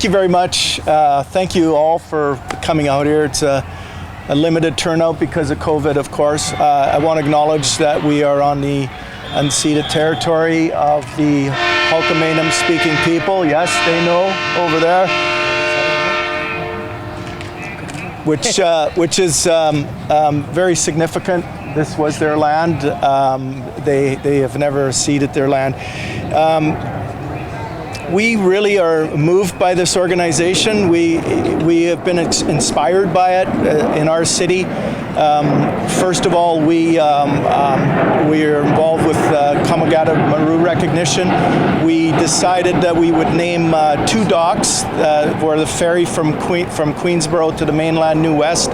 thank you very much. Thank you all for coming out here. It's a limited turnout because of COVID, of course. I want to acknowledge that we are on the unceded territory of the Hulkamanum speaking people. Yes, they know over there. Which is very significant. This was their land. They have never ceded their land. We really are moved by this organization. We have been inspired by it in our city. First of all, we are involved with Kamagata Maru recognition. We decided that we would name 2 docks where the ferry from Queensborough to the mainland New West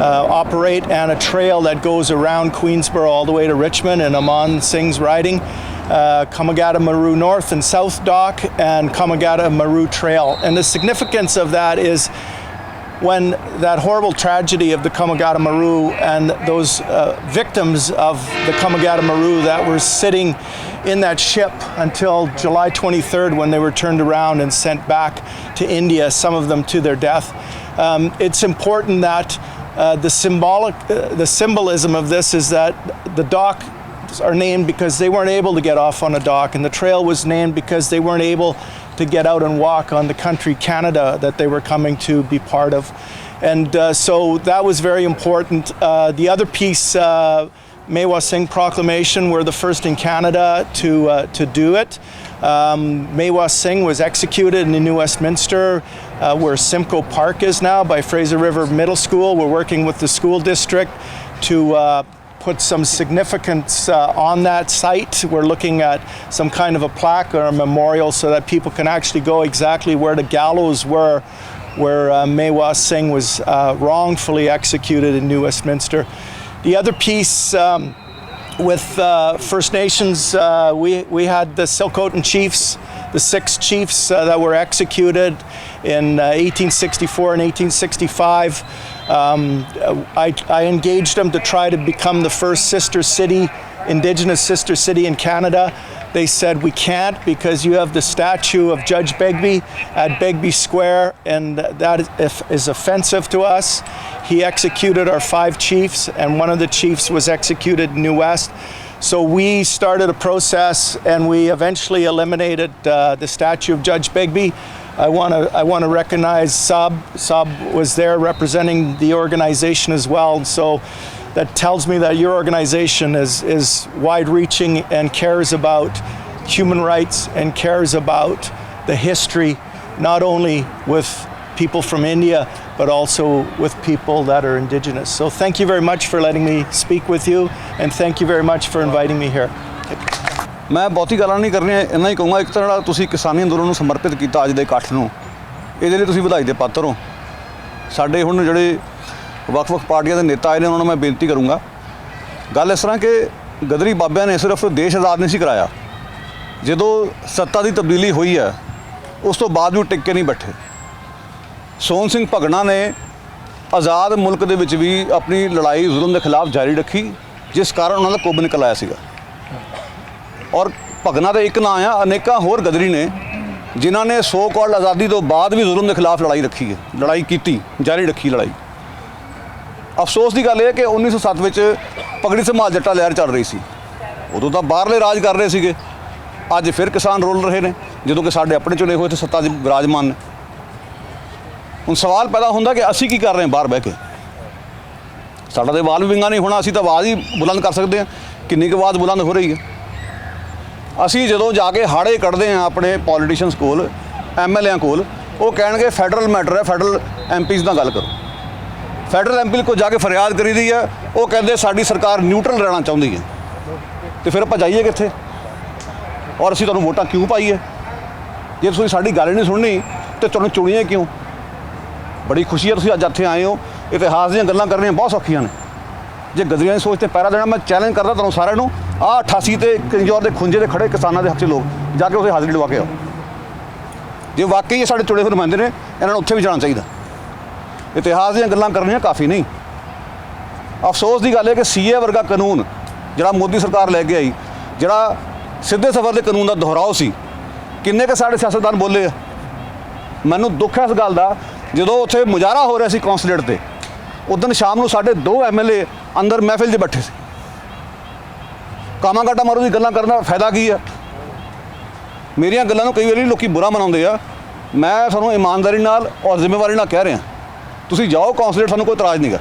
operate, and a trail that goes around Queensborough all the way to Richmond and Aman Singh's riding. Kamagata Maru North and South Dock and Kamagata Maru Trail. And the significance of that is when that horrible tragedy of the Kamagata Maru and those victims of the Kamagata Maru that were sitting in that ship until July 23rd when they were turned around and sent back to India, some of them to their death. It's important that the symbolism of this is that the dock are named because they weren't able to get off on a dock, and the trail was named because they weren't able to get out and walk on the country Canada that they were coming to be part of. And so that was very important. The other piece, Mewa Singh Proclamation, we're the first in Canada to do it. Mewa Singh was executed in New Westminster, where Simcoe Park is now, by Fraser River Middle School. We're working with the school district to put some significance on that site. We're looking at some kind of a plaque or a memorial so that people can actually go exactly where the gallows were, where Mewa Singh was wrongfully executed in New Westminster. The other piece with First Nations, we had the Silcotin chiefs, the 6 chiefs that were executed in 1864 and 1865. I engaged them to try to become the first sister city, Indigenous sister city in Canada. They said, we can't because you have the statue of Judge Begbie at Begbie Square, and that is offensive to us. He executed our 5 chiefs, and one of the chiefs was executed in New West. So we started a process, and we eventually eliminated the statue of Judge Begbie. I want to recognize Sab. Sab was there representing the organization as well. And so that tells me that your organization is wide-reaching and cares about human rights and cares about the history, not only with people from India, but also with people that are Indigenous. So thank you very much for letting me speak with you, and thank you very much for inviting me here. मैं ਬਹੁਤੀ ਗੱਲਾਂ ਨਹੀਂ ਕਰਨੀਆਂ, ਇੰਨਾ ਹੀ ਕਹੂੰਗਾ। ਇੱਕ ਤਰ੍ਹਾਂ ਨਾਲ ਤੁਸੀਂ ਕਿਸਾਨੀ ਅੰਦੋਲਨ ਨੂੰ ਸਮਰਪਿਤ ਕੀਤਾ ਅੱਜ ਦੇ ਇਕੱਠ ਨੂੰ, ਇਹਦੇ ਲਈ ਤੁਸੀਂ ਵਧਾਈ ਦੇ ਪਾਤਰ ਹੋ। ਸਾਡੇ ਹੁਣ ਜਿਹੜੇ ਵੱਖ-ਵੱਖ ਪਾਰਟੀਆਂ ਦੇ ਨੇਤਾ ਆਏ ਨੇ ਉਹਨਾਂ ਨੂੰ ਮੈਂ ਬੇਨਤੀ ਕਰੂੰਗਾ, ਗੱਲ ਇਸ ਤਰ੍ਹਾਂ ਕਿ ਗਦਰੀ ਬਾਬਿਆਂ ਨੇ ਸਿਰਫ ਦੇਸ਼ ਆਜ਼ਾਦ ਨਹੀਂ ਸੀ ਕਰਾਇਆ, ਜਦੋਂ ਸੱਤਾ ਦੀ ਤਬਦੀਲੀ ਹੋਈ ਹੈ ਉਸ ਤੋਂ ਬਾਅਦ ਵੀ ਟਿਕ ਕੇ ਨਹੀਂ ਬੈਠੇ। ਸੋਹਣ ਸਿੰਘ ਭਗਣਾ ਨੇ ਆਜ਼ਾਦ ਮੁਲਕ ਦੇ ਵਿੱਚ ਵੀ ਆਪਣੀ ਲੜਾਈ ਜ਼ੁਲਮ ਦੇ ਖਿਲਾਫ ਜਾਰੀ ਰੱਖੀ, ਜਿਸ ਕਾਰਨ ਉਹਨਾਂ ਦਾ ਕੁੱਬ ਨਿਕਲ ਆਇਆ ਸੀਗਾ। ਔਰ ਭਗਨਾ ਦਾ ਇੱਕ ਨਾਂ ਆ, ਅਨੇਕਾਂ ਹੋਰ ਗਦਰੀ ਨੇ ਜਿਨ੍ਹਾਂ ਨੇ ਸੋ ਕਾਲਡ ਆਜ਼ਾਦੀ ਤੋਂ ਬਾਅਦ ਵੀ ਜ਼ੁਲਮ ਦੇ ਖਿਲਾਫ ਲੜਾਈ ਰੱਖੀ ਹੈ, ਲੜਾਈ ਕੀਤੀ, ਜਾਰੀ ਰੱਖੀ ਲੜਾਈ। ਅਫਸੋਸ ਦੀ ਗੱਲ ਇਹ ਹੈ ਕਿ 1907 ਵਿੱਚ ਪਗੜੀ ਸੰਭਾਲ ਜੱਟਾ ਲਹਿਰ ਚੱਲ ਰਹੀ ਸੀ, ਉਦੋਂ ਤਾਂ ਬਾਹਰਲੇ ਰਾਜ ਕਰ ਰਹੇ ਸੀਗੇ, ਅੱਜ ਫਿਰ ਕਿਸਾਨ ਰੋਲ ਰਹੇ ਨੇ, ਜਦੋਂ ਕਿ ਸਾਡੇ ਆਪਣੇ ਚੁਣੇ ਹੋਏ ਤੇ ਸੱਤਾ 'ਚ ਵਿਰਾਜਮਾਨ ਨੇ। ਹੁਣ ਸਵਾਲ ਪੈਦਾ ਹੁੰਦਾ ਕਿ ਅਸੀਂ ਕੀ ਕਰ ਰਹੇ ਹਾਂ ਬਾਹਰ ਬਹਿ ਕੇ? ਸਾਡਾ ਤਾਂ ਵਾਲ ਵੀ ਵਿੰਗਾ ਨਹੀਂ ਹੋਣਾ, ਅਸੀਂ ਤਾਂ ਆਵਾਜ਼ ਹੀ ਬੁਲੰਦ ਕਰ ਸਕਦੇ ਹਾਂ। ਕਿੰਨੀ ਕੁ ਆਵਾਜ਼ ਬੁਲੰਦ ਹੋ ਰਹੀ ਹੈ? ਅਸੀਂ ਜਦੋਂ ਜਾ ਕੇ ਹਾੜੇ ਕੱਢਦੇ ਹਾਂ ਆਪਣੇ ਪੋਲੀਟੀਸ਼ੀਅਨਸ ਕੋਲ, MLAਆਂ ਕੋਲ, ਉਹ ਕਹਿਣਗੇ ਫੈਡਰਲ ਮੈਟਰ ਹੈ, ਫੈਡਰਲ MPs ਨਾਲ ਗੱਲ ਕਰੋ। ਫੈਡਰਲ MP ਕੋਲ ਜਾ ਕੇ ਫਰਿਆਦ ਕਰੀਦੀ ਹੈ, ਉਹ ਕਹਿੰਦੇ ਸਾਡੀ ਸਰਕਾਰ ਨਿਊਟਰਲ ਰਹਿਣਾ ਚਾਹੁੰਦੀ ਹੈ। ਤੇ ਫਿਰ ਆਪਾਂ ਜਾਈਏ ਕਿੱਥੇ? ਔਰ ਅਸੀਂ ਤੁਹਾਨੂੰ ਵੋਟਾਂ ਕਿਉਂ ਪਾਈਏ? ਜੇ ਤੁਸੀਂ ਸਾਡੀ ਗੱਲ ਨਹੀਂ ਸੁਣਨੀ ਤਾਂ ਤੁਹਾਨੂੰ ਚੁਣੀਏ ਕਿਉਂ? ਬੜੀ ਖੁਸ਼ੀ ਹੈ ਤੁਸੀਂ ਅੱਜ ਇੱਥੇ ਆਏ ਹੋ। ਇਤਿਹਾਸ ਦੀਆਂ ਗੱਲਾਂ ਕਰਨੀਆਂ ਬਹੁਤ ਸੌਖੀਆਂ ਨੇ, ਜੇ ਗਦਰੀਆਂ ਦੀ ਸੋਚ 'ਤੇ ਪਹਿਰਾ ਦੇਣਾ। ਮੈਂ ਚੈਲੰਜ ਕਰਦਾ ਤੁਹਾਨੂੰ ਸਾਰਿਆਂ ਨੂੰ, ਆਹ 88 ਤੇ ਕੰਜੌਰ ਦੇ ਖੁੰਝੇ ਦੇ ਖੜੇ ਕਿਸਾਨਾਂ ਦੇ ਹੱਕ 'ਚ ਲੋਕ ਜਾ ਕੇ ਉੱਥੇ ਹਾਜ਼ਰੀ ਲਵਾ ਕੇ ਆਓ। ਜੇ ਵਾਕਈ ਇਹ ਸਾਡੇ ਚੁਣੇ ਹੋਏ ਨੁਮਾਇੰਦੇ ਨੇ, ਇਹਨਾਂ ਨੂੰ ਉੱਥੇ ਵੀ ਜਾਣਾ ਚਾਹੀਦਾ। ਇਤਿਹਾਸ ਦੀਆਂ ਗੱਲਾਂ ਕਰਨੀਆਂ ਕਾਫੀ ਨਹੀਂ। ਅਫਸੋਸ ਦੀ ਗੱਲ ਹੈ ਕਿ CA ਵਰਗਾ ਕਾਨੂੰਨ ਜਿਹੜਾ ਮੋਦੀ ਸਰਕਾਰ ਲੈ ਕੇ ਆਈ, ਜਿਹੜਾ ਸਿੱਧੇ ਸਫ਼ਰ ਦੇ ਕਾਨੂੰਨ ਦਾ ਦੁਹਰਾਓ ਸੀ, ਕਿੰਨੇ ਕੁ ਸਾਡੇ ਸਿਆਸਤਦਾਨ ਬੋਲੇ ਆ? ਮੈਨੂੰ ਦੁੱਖ ਹੈ ਇਸ ਗੱਲ ਦਾ, ਜਦੋਂ ਉੱਥੇ ਮੁਜ਼ਾਹਰਾ ਹੋ ਰਿਹਾ ਸੀ ਕੌਂਸਲੇਟ ਤੇ, ਉਦੋਂ ਸ਼ਾਮ ਨੂੰ ਸਾਡੇ 2 MLA ਅੰਦਰ ਮਹਿਫਿਲ 'ਚ ਬੈਠੇ ਸੀ। ਕਾਮਾ ਕਾਟਾ ਮਾਰੂ ਦੀ ਗੱਲਾਂ ਕਰਨ ਦਾ ਫਾਇਦਾ ਕੀ ਆ? ਮੇਰੀਆਂ ਗੱਲਾਂ ਨੂੰ ਕਈ ਵਾਰੀ ਲੋਕੀ ਬੁਰਾ ਮਨਾਉਂਦੇ ਆ। ਮੈਂ ਤੁਹਾਨੂੰ ਇਮਾਨਦਾਰੀ ਨਾਲ ਔਰ ਜ਼ਿੰਮੇਵਾਰੀ ਨਾਲ ਕਹਿ ਰਿਹਾ, ਤੁਸੀਂ ਜਾਓ ਕੌਂਸਲੇਟ, ਸਾਨੂੰ ਕੋਈ ਇਤਰਾਜ਼ ਨਹੀਂਗਾ,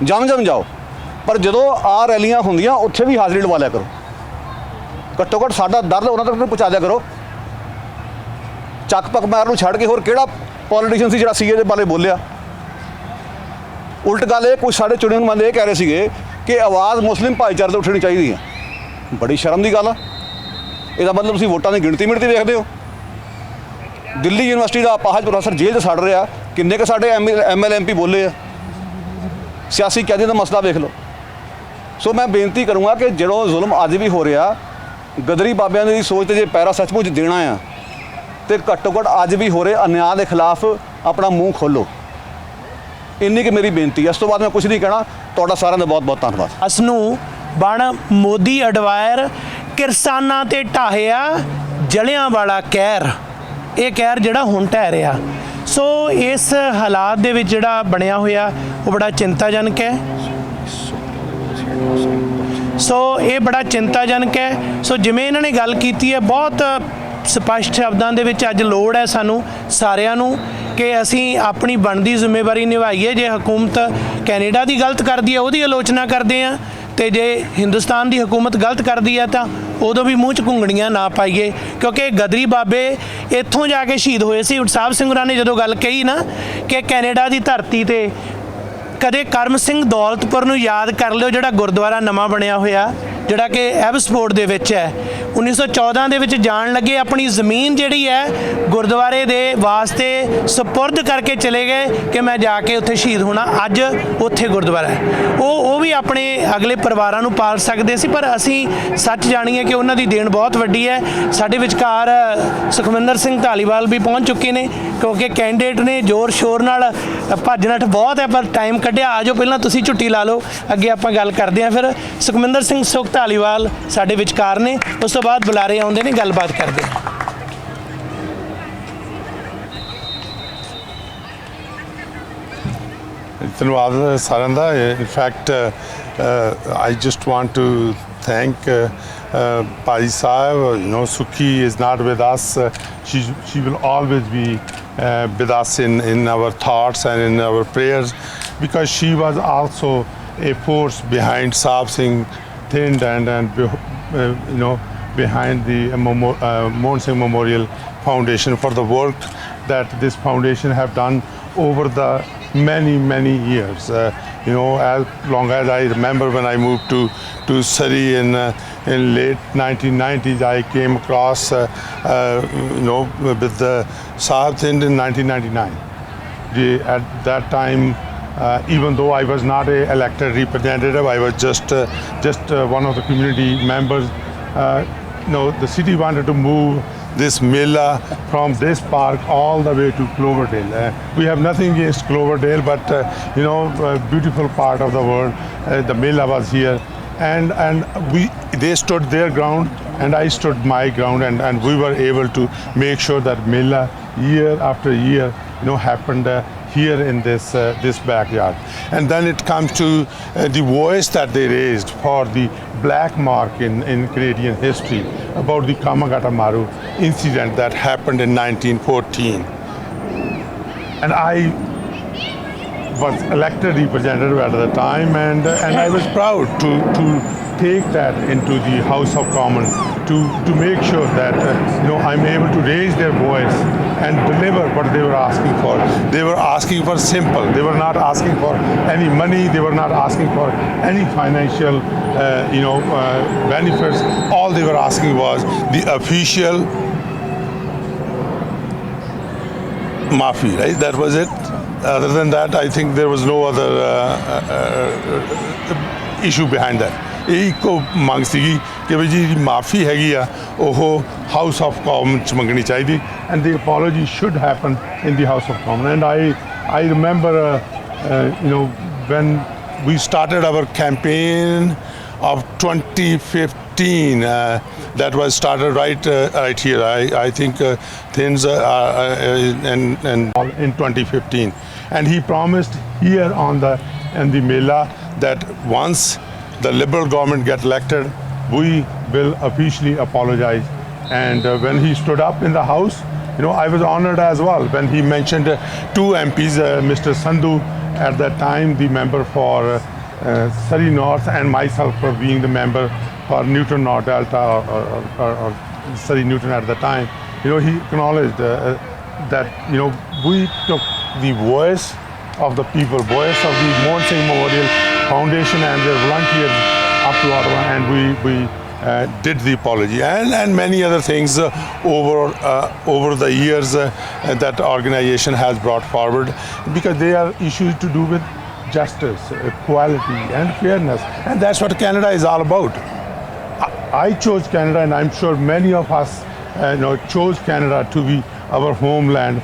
ਜਮ ਜਾਓ, ਪਰ ਜਦੋਂ ਆ ਰੈਲੀਆਂ ਹੁੰਦੀਆਂ ਉੱਥੇ ਵੀ ਹਾਜ਼ਰੀ ਲਵਾ ਲਿਆ ਕਰੋ। ਘੱਟੋ ਘੱਟ ਸਾਡਾ ਦਰਦ ਉਹਨਾਂ ਤੱਕ ਪਹੁੰਚਾ ਦਿਆ ਕਰੋ। ਚੱਕ ਪੱਕ ਮਾਰ ਨੂੰ ਛੱਡ ਕੇ ਹੋਰ ਕਿਹੜਾ ਪੋਲੀਟੀਸ਼ੀਅਨ ਸੀ ਜਿਹੜਾ ਸੀਏ ਦੇ ਬਾਰੇ ਬੋਲਿਆ? ਉਲਟ ਗੱਲ ਇਹ, ਕੁਝ ਸਾਡੇ ਚੁਣੇ ਨੁਮਾਇੰਦੇ ਇਹ ਕਹਿ ਰਹੇ ਸੀਗੇ ਕਿ ਆਵਾਜ਼ ਮੁਸਲਿਮ ਭਾਈਚਾਰੇ ਤੋਂ ਉੱਠਣੀ ਚਾਹੀਦੀ ਹੈ। ਬੜੀ ਸ਼ਰਮ ਦੀ ਗੱਲ ਆ। ਇਹਦਾ ਮਤਲਬ ਤੁਸੀਂ ਵੋਟਾਂ ਦੀ ਗਿਣਤੀ ਮਿਣਤੀ ਦੇਖਦੇ ਹੋ। ਦਿੱਲੀ ਯੂਨੀਵਰਸਿਟੀ ਦਾ ਅਪਾਹਜ ਪ੍ਰੋਫੈਸਰ ਜੇਲ੍ਹ 'ਚ ਸੜ ਰਿਹਾ, ਕਿੰਨੇ ਕੁ ਸਾਡੇ ML MP ਬੋਲੇ ਆ। ਸਿਆਸੀ ਕੈਦੀ ਦਾ ਮਸਲਾ ਵੇਖ ਲਓ। ਸੋ ਮੈਂ ਬੇਨਤੀ ਕਰੂੰਗਾ ਕਿ ਜਦੋਂ ਜ਼ੁਲਮ ਅੱਜ ਵੀ ਹੋ ਰਿਹਾ, ਗਦਰੀ ਬਾਬਿਆਂ ਦੀ ਸੋਚ 'ਤੇ ਜੇ ਪੈਰਾ ਸੱਚਮੁੱਚ ਦੇਣਾ ਆ ਤੇ ਘੱਟੋ ਘੱਟ ਅੱਜ ਵੀ ਹੋ ਰਹੇ ਅਨਿਆਂ ਦੇ ਖਿਲਾਫ ਆਪਣਾ ਮੂੰਹ ਖੋਲ੍ਹੋ। ਇੰਨੀ ਕਿ ਮੇਰੀ ਬੇਨਤੀ ਹੈ। ਇਸ ਤੋਂ ਬਾਅਦ ਮੈਂ ਕੁਝ ਨਹੀਂ ਕਹਿਣਾ। ਤੁਹਾਡਾ ਸਾਰਿਆਂ ਦਾ ਬਹੁਤ ਬਹੁਤ ਧੰਨਵਾਦ। ਅਸ ਨੂੰ ਬਣ ਮੋਦੀ ਅਡਵਾਇਰ, ਕਿਰਸਾਨਾਂ ਤੇ ਢਾਹਿਆ ਜਲਿਆਂ ਵਾਲਾ ਕਹਿਰ। ਇਹ ਕਹਿਰ ਜਿਹੜਾ ਹੁਣ ਢਹਿ ਰਿਹਾ, ਸੋ ਇਸ ਹਾਲਾਤ ਦੇ ਵਿੱਚ ਜਿਹੜਾ ਬਣਿਆ ਹੋਇਆ ਉਹ ਬੜਾ ਚਿੰਤਾਜਨਕ ਹੈ। ਸੋ ਇਹ ਬੜਾ ਚਿੰਤਾਜਨਕ ਹੈ। ਸੋ ਜਿਵੇਂ ਇਹਨਾਂ ਨੇ ਗੱਲ ਕੀਤੀ ਹੈ, ਬਹੁਤ ਸਪਸ਼ਟ ਸ਼ਬਦਾਂ ਦੇ ਵਿੱਚ ਅੱਜ ਲੋੜ ਹੈ ਸਾਨੂੰ ਸਾਰਿਆਂ ਨੂੰ ਕਿ ਅਸੀਂ ਆਪਣੀ ਬਣਦੀ ਜ਼ਿੰਮੇਵਾਰੀ ਨਿਭਾਈਏ। ਜੇ ਹਕੂਮਤ ਕੈਨੇਡਾ ਦੀ ਗਲਤ ਕਰਦੀ ਹੈ ਉਹਦੀ ਆਲੋਚਨਾ ਕਰਦੇ ਹਾਂ, ਤੇ ਜੇ ਹਿੰਦੁਸਤਾਨ ਦੀ ਹਕੂਮਤ ਗਲਤ ਕਰਦੀ ਹੈ ਤਾਂ ਉਦੋਂ ਵੀ ਮੂੰਹ 'ਚ ਘੁੰਗਣੀਆਂ ਨਾ ਪਾਈਏ, ਕਿਉਂਕਿ ਗਦਰੀ ਬਾਬੇ ਇੱਥੋਂ ਜਾ ਕੇ ਸ਼ਹੀਦ ਹੋਏ ਸੀ। ਸਾਹਿਬ ਸਿੰਘ ਹੋਰਾਂ ਨੇ ਜਦੋਂ ਗੱਲ ਕਹੀ ਨਾ ਕਿ ਕੈਨੇਡਾ ਦੀ ਧਰਤੀ ਤੇ ਕਦੇ ਕਰਮ ਸਿੰਘ ਦੌਲਤਪੁਰ ਨੂੰ ਯਾਦ ਕਰ ਲਿਓ, ਜਿਹੜਾ ਗੁਰਦੁਆਰਾ ਨਵਾਂ ਬਣਿਆ ਹੋਇਆ, ਜਿਹੜਾ ਕਿ ਐਬਸਪੋਰਟ ਦੇ ਵਿੱਚ ਹੈ। 1914 ਦੇ ਵਿੱਚ ਜਾਣ ਲੱਗੇ ਆਪਣੀ ਜ਼ਮੀਨ ਜਿਹੜੀ ਹੈ ਗੁਰਦੁਆਰੇ ਦੇ ਵਾਸਤੇ ਸਪੁਰਦ ਕਰਕੇ ਚਲੇ ਗਏ ਕਿ ਮੈਂ ਜਾ ਕੇ ਉੱਥੇ ਸ਼ਹੀਦ ਹੋਣਾ। ਅੱਜ ਉੱਥੇ ਗੁਰਦੁਆਰਾ ਹੈ। ਉਹ ਵੀ ਆਪਣੇ ਅਗਲੇ ਪਰਿਵਾਰਾਂ ਨੂੰ ਪਾਲ ਸਕਦੇ ਸੀ, ਪਰ ਅਸੀਂ ਸੱਚ ਜਾਣੀਏ ਕਿ ਉਹਨਾਂ ਦੀ ਦੇਣ ਬਹੁਤ ਵੱਡੀ ਹੈ। ਸਾਡੇ ਵਿਚਕਾਰ ਸੁਖਮਿੰਦਰ ਸਿੰਘ ਧਾਲੀਵਾਲ ਵੀ ਪਹੁੰਚ ਚੁੱਕੇ ਨੇ, ਕਿਉਂਕਿ ਕੈਂਡੀਡੇਟ ਨੇ ਜ਼ੋਰ ਸ਼ੋਰ ਨਾਲ ਭੱਜ ਨੱਠ ਬਹੁਤ ਹੈ, ਪਰ ਟਾਈਮ ਕੱਢਿਆ। ਆ ਜਾਓ ਪਹਿਲਾਂ ਤੁਸੀਂ ਝੁੱਟੀ ਲਾ ਲਓ, ਅੱਗੇ ਆਪਾਂ ਗੱਲ ਕਰਦੇ ਹਾਂ। ਫਿਰ ਸੁਖਮਿੰਦਰ ਸਿੰਘ ਸੁਖ ਧਾਲੀਵਾਲ ਸਾਡੇ ਵਿਚਕਾਰ ਨੇ, ਉਸ ਤੋਂ ਬਾਅਦ ਬੁਲਾਰੇ ਆਉਂਦੇ ਨੇ, ਗੱਲਬਾਤ ਕਰਦੇ ਹਾਂ। ਧੰਨਵਾਦ ਸਾਰਿਆਂ ਦਾ। In fact I just want to thank Pai Sahib. You know, Sukhi is not with us. She will always be with us in our thoughts and in our prayers, because she was also a force behind Sahib Singh Thind and you know, behind the Mohan Singh Memorial Foundation for the work that this foundation have done over the many years. You know, as long as I remember, when I moved to Surrey in late 1990s, I came across you know, with the Sahib Thind in 1999. At that time, even though I was not an elected representative, I was just one of the community members. You know, the city wanted to move this Mela from this park all the way to Cloverdale. We have nothing against Cloverdale, but you know, a beautiful part of the world. The Mela was here, and they stood their ground and I stood my ground, and we were able to make sure that Mela year after year, you know, happened here in this backyard. And then it comes to the voice that they raised for the black mark in Canadian history about the Kamagata Maru incident that happened in 1914. And I was elected representative at the time, and I was proud to take that into the House of Commons to make sure that you know, I'm able to raise their voice and deliver what they were asking for. They were asking for simple. They were not asking for any money. They were not asking for any financial you know, benefits. All they were asking was the official maafi, right? That was it. Other than that, I think there was no other issue behind that. ਇਹ ਇੱਕੋ ਮੰਗ ਸੀਗੀ ਕਿ ਵੀ ਜੀ ਮਾਫੀ ਹੈਗੀ ਆ ਉਹ ਹਾਊਸ ਆਫ ਕਾਮਨ 'ਚ ਮੰਗਣੀ ਚਾਹੀਦੀ, and the apology should happen in the house of common. And I remember you know, when we started our campaign of 2015 2015 that was started right here. I think things in 2015, and he promised here on the Mela that once the Liberal government get elected, we will officially apologize. And when he stood up in the House, I was honored as well when he mentioned two MPs, Mr. Sandhu at that time, the member for Surrey North, and myself for being the member for Newton North Delta or Surrey Newton at the time. He acknowledged that we took the voice of the people, voice of the Mohan Singh Memorial Foundation and their volunteers up to Ottawa, and we did the apology and many other things over the years that organization has brought forward, because they are issues to do with justice, equality and fairness, and that's what Canada is all about. I chose Canada, and I'm sure many of us chose Canada to be our homeland.